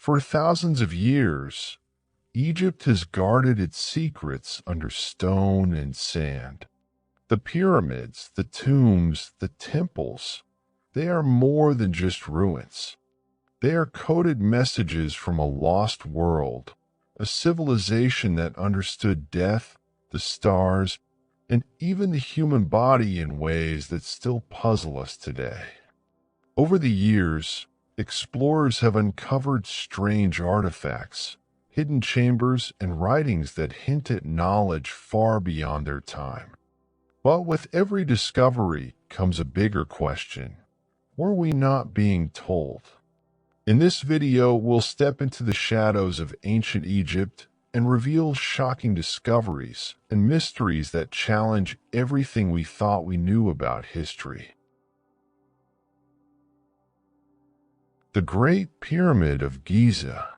For thousands of years, Egypt has guarded its secrets under stone and sand. The pyramids, the tombs, the temples, they are more than just ruins. They are coded messages from a lost world, a civilization that understood death, the stars, and even the human body in ways that still puzzle us today. Over the years, explorers have uncovered strange artifacts, hidden chambers, and writings that hint at knowledge far beyond their time. But with every discovery comes a bigger question. Were we not being told? In this video, we'll step into the shadows of ancient Egypt and reveal shocking discoveries and mysteries that challenge everything we thought we knew about history. The Great Pyramid of Giza.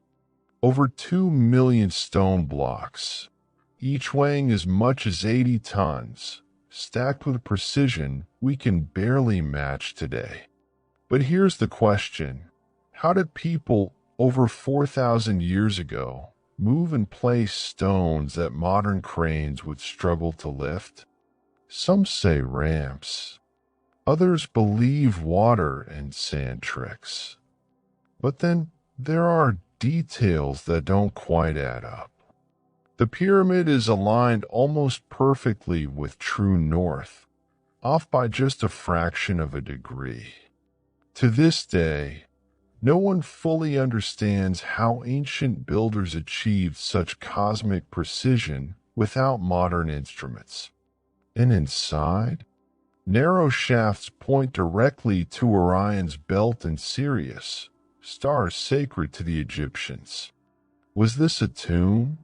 Over 2 million stone blocks, each weighing as much as 80 tons, stacked with precision we can barely match today. But here's the question. How did people over 4,000 years ago move and place stones that modern cranes would struggle to lift? Some say ramps. Others believe water and sand tricks. But then there are details that don't quite add up. The pyramid is aligned almost perfectly with true north, off by just a fraction of a degree. To this day, no one fully understands how ancient builders achieved such cosmic precision without modern instruments. And inside, narrow shafts point directly to Orion's belt and Sirius, stars sacred to the Egyptians. Was this a tomb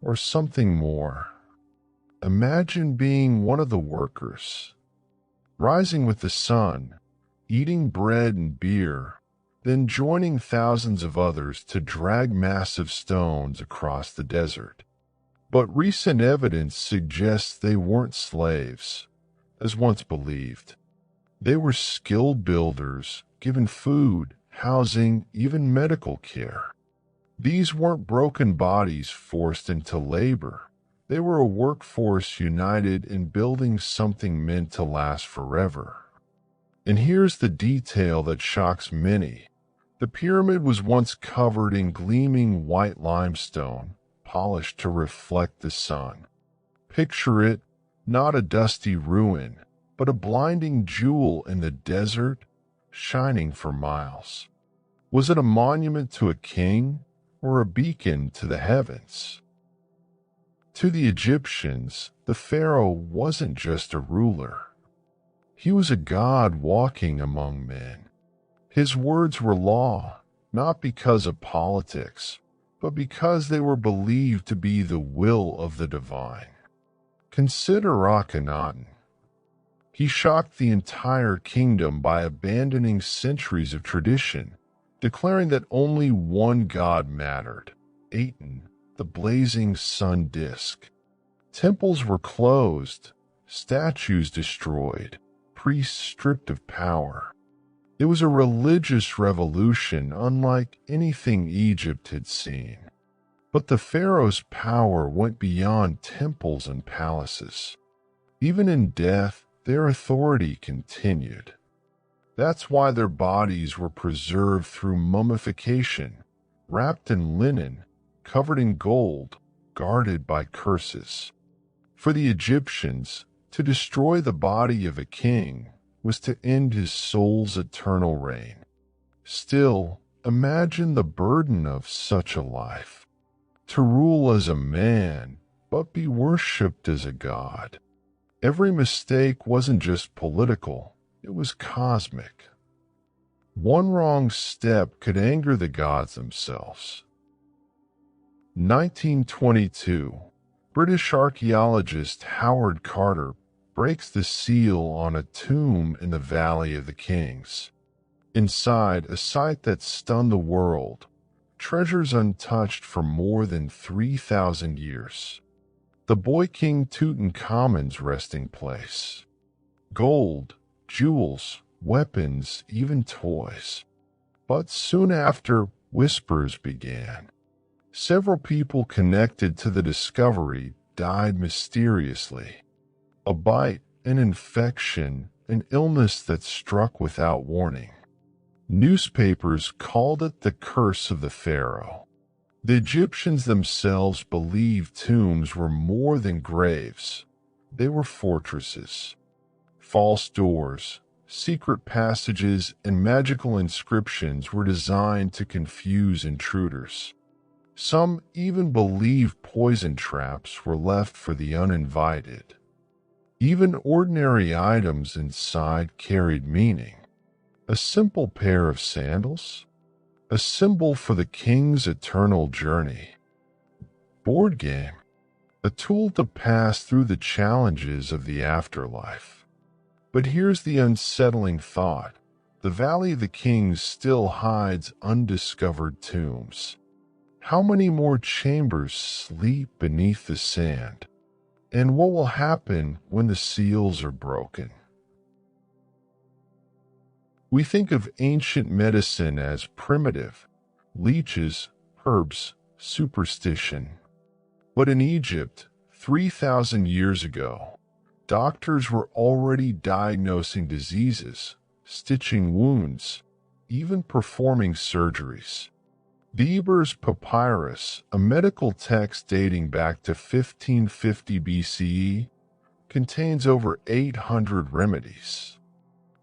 or something more? Imagine being one of the workers, rising with the sun, eating bread and beer, then joining thousands of others to drag massive stones across the desert. But recent evidence suggests they weren't slaves, as once believed. They were skilled builders, given food, housing, even medical care. These weren't broken bodies forced into labor. They were a workforce united in building something meant to last forever. And here's the detail that shocks many. The pyramid was once covered in gleaming white limestone, polished to reflect the sun. Picture it, not a dusty ruin, but a blinding jewel in the desert, shining for miles. Was it a monument to a king or a beacon to the heavens? To the Egyptians, the pharaoh wasn't just a ruler. He was a god walking among men. His words were law, not because of politics, but because they were believed to be the will of the divine. Consider Akhenaten. He shocked the entire kingdom by abandoning centuries of tradition, declaring that only one god mattered, Aten, the blazing sun disk. Temples were closed, statues destroyed, priests stripped of power. It was a religious revolution unlike anything Egypt had seen. But the pharaoh's power went beyond temples and palaces. Even in death, their authority continued. That's why their bodies were preserved through mummification, wrapped in linen, covered in gold, guarded by curses. For the Egyptians, to destroy the body of a king was to end his soul's eternal reign. Still, imagine the burden of such a life. To rule as a man, but be worshipped as a god. Every mistake wasn't just political, it was cosmic. One wrong step could anger the gods themselves. 1922, British archaeologist Howard Carter breaks the seal on a tomb in the Valley of the Kings. Inside, a sight that stunned the world, treasures untouched for more than 3,000 years. The boy king Tutankhamun's resting place. Gold, jewels, weapons, even toys. But soon after, whispers began. Several people connected to the discovery died mysteriously. A bite, an infection, an illness that struck without warning. Newspapers called it the curse of the pharaoh. The Egyptians themselves believed tombs were more than graves. They were fortresses. False doors, secret passages, and magical inscriptions were designed to confuse intruders. Some even believed poison traps were left for the uninvited. Even ordinary items inside carried meaning. A simple pair of sandals? A symbol for the king's eternal journey. Board game? A tool to pass through the challenges of the afterlife. But here's the unsettling thought. The Valley of the Kings still hides undiscovered tombs. How many more chambers sleep beneath the sand? And what will happen when the seals are broken? We think of ancient medicine as primitive, leeches, herbs, superstition. But in Egypt, 3,000 years ago, doctors were already diagnosing diseases, stitching wounds, even performing surgeries. The Ebers Papyrus, a medical text dating back to 1550 BCE, contains over 800 remedies.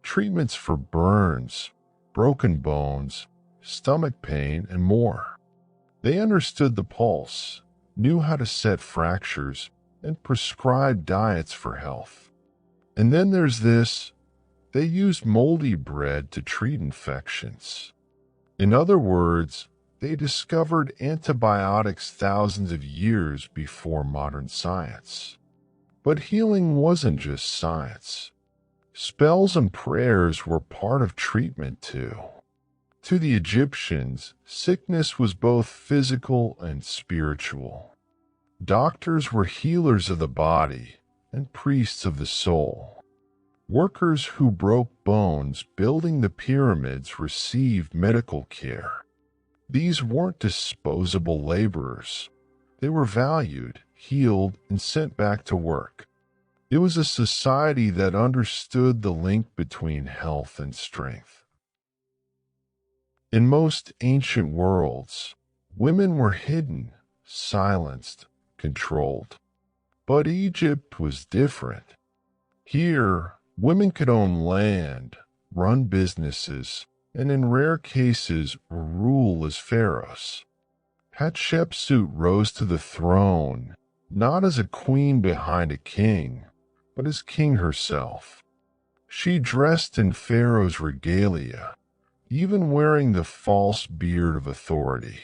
Treatments for burns, broken bones, stomach pain, and more. They understood the pulse, knew how to set fractures, and prescribed diets for health. And then there's this: they used moldy bread to treat infections. In other words, they discovered antibiotics thousands of years before modern science. But healing wasn't just science. Spells and prayers were part of treatment too. To the Egyptians, sickness was both physical and spiritual. Doctors were healers of the body and priests of the soul. Workers who broke bones building the pyramids received medical care. These weren't disposable laborers. They were valued, healed, and sent back to work. It was a society that understood the link between health and strength. In most ancient worlds, women were hidden, silenced, controlled. But Egypt was different. Here, women could own land, run businesses, and in rare cases rule as pharaohs. Hatshepsut rose to the throne, not as a queen behind a king, but as king herself. She dressed in Pharaoh's regalia, even wearing the false beard of authority.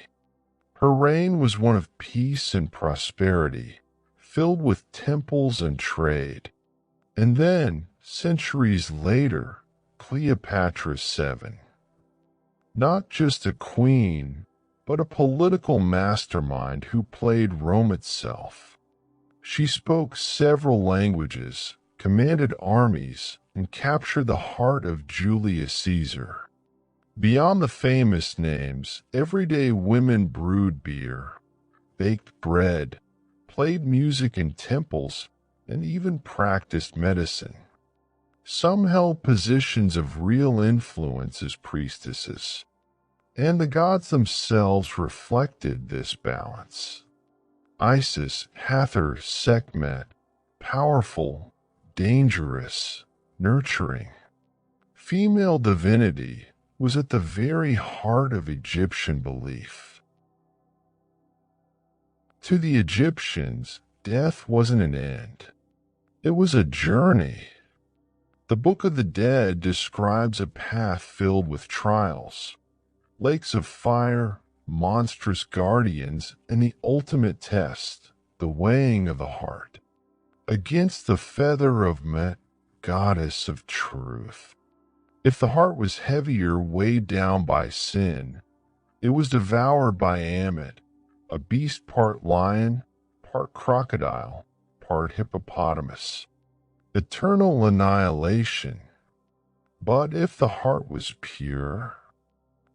Her reign was one of peace and prosperity, filled with temples and trade. And then, centuries later, Cleopatra VII. Not just a queen, but a political mastermind who played Rome itself. She spoke several languages, commanded armies, and captured the heart of Julius Caesar. Beyond the famous names, everyday women brewed beer, baked bread, played music in temples, and even practiced medicine. Some held positions of real influence as priestesses, and the gods themselves reflected this balance. Isis, Hathor, Sekhmet, powerful, dangerous, nurturing. Female divinity was at the very heart of Egyptian belief. To the Egyptians, death wasn't an end. It was a journey. The Book of the Dead describes a path filled with trials, lakes of fire, monstrous guardians, and the ultimate test, the weighing of the heart, against the feather of Met, goddess of truth. If the heart was heavier, weighed down by sin, it was devoured by Ammit, a beast part lion, part crocodile, part hippopotamus. Eternal annihilation. But if the heart was pure,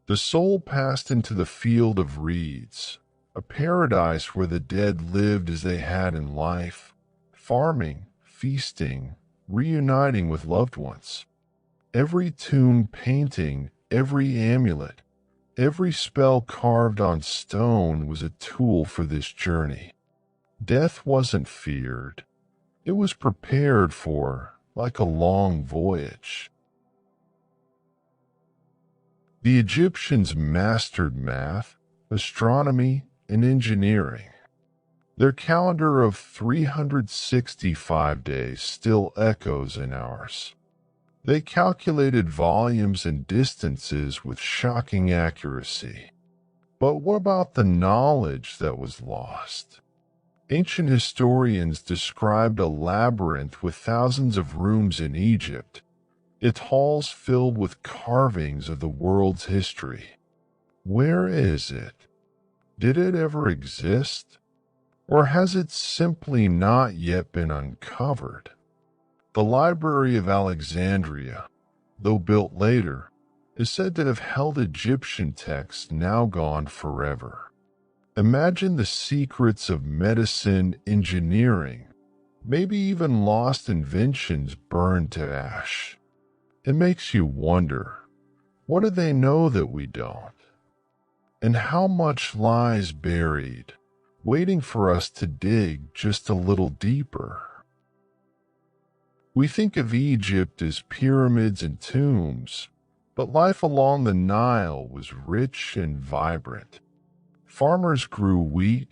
The soul passed into the field of reeds, a paradise where the dead lived as they had in life, farming, feasting, reuniting with loved ones. Every tomb painting, every amulet, every spell carved on stone was a tool for this journey. Death wasn't feared. It was prepared for, like a long voyage. The Egyptians mastered math, astronomy, and engineering. Their calendar of 365 days still echoes in ours. They calculated volumes and distances with shocking accuracy. But what about the knowledge that was lost? Ancient historians described a labyrinth with thousands of rooms in Egypt, its halls filled with carvings of the world's history. Where is it? Did it ever exist? Or has it simply not yet been uncovered? The Library of Alexandria, though built later, is said to have held Egyptian texts now gone forever. Imagine the secrets of medicine, engineering, maybe even lost inventions burned to ash. It makes you wonder, what do they know that we don't? And how much lies buried, waiting for us to dig just a little deeper? We think of Egypt as pyramids and tombs, but life along the Nile was rich and vibrant. Farmers grew wheat,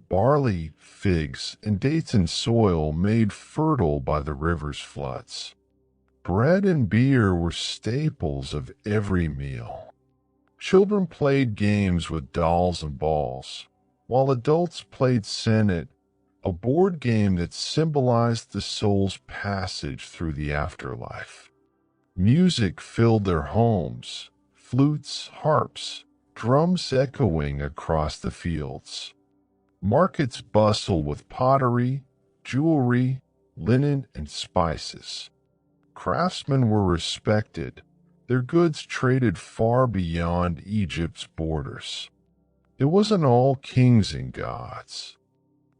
barley, figs, and dates in soil made fertile by the river's floods. Bread and beer were staples of every meal. Children played games with dolls and balls, while adults played Senet, a board game that symbolized the soul's passage through the afterlife. Music filled their homes, flutes, harps, drums echoing across the fields. Markets bustled with pottery, jewelry, linen, and spices. Craftsmen were respected, their goods traded far beyond Egypt's borders. It wasn't all kings and gods.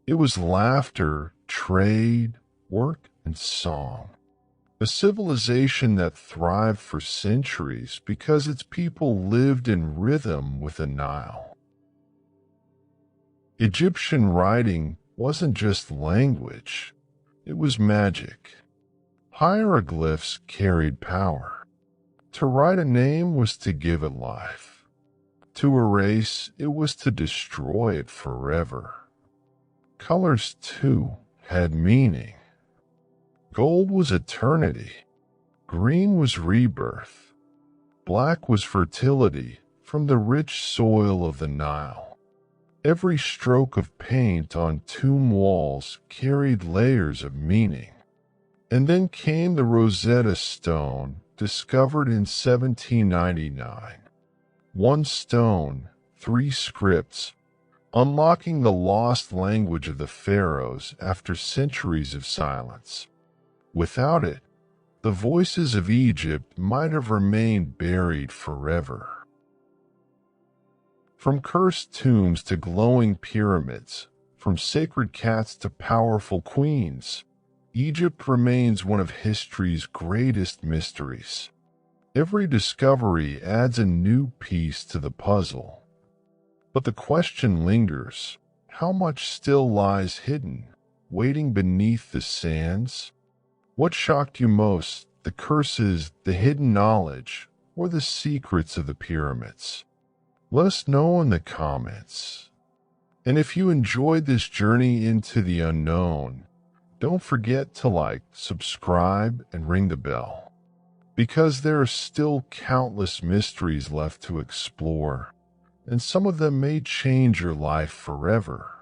It was laughter, trade, work, and song. A civilization that thrived for centuries because its people lived in rhythm with the Nile. Egyptian writing wasn't just language, it was magic. Hieroglyphs carried power. To write a name was to give it life. To erase, it was to destroy it forever. Colors, too, had meaning. Gold was eternity. Green was rebirth. Black was fertility from the rich soil of the Nile. Every stroke of paint on tomb walls carried layers of meaning. And then came the Rosetta Stone, discovered in 1799. One stone, 3 scripts, unlocking the lost language of the pharaohs after centuries of silence. Without it, the voices of Egypt might have remained buried forever. From cursed tombs to glowing pyramids, from sacred cats to powerful queens, Egypt remains one of history's greatest mysteries. Every discovery adds a new piece to the puzzle. But the question lingers, how much still lies hidden, waiting beneath the sands? What shocked you most, the curses, the hidden knowledge, or the secrets of the pyramids? Let us know in the comments. And if you enjoyed this journey into the unknown, don't forget to like, subscribe, and ring the bell, because there are still countless mysteries left to explore, and some of them may change your life forever.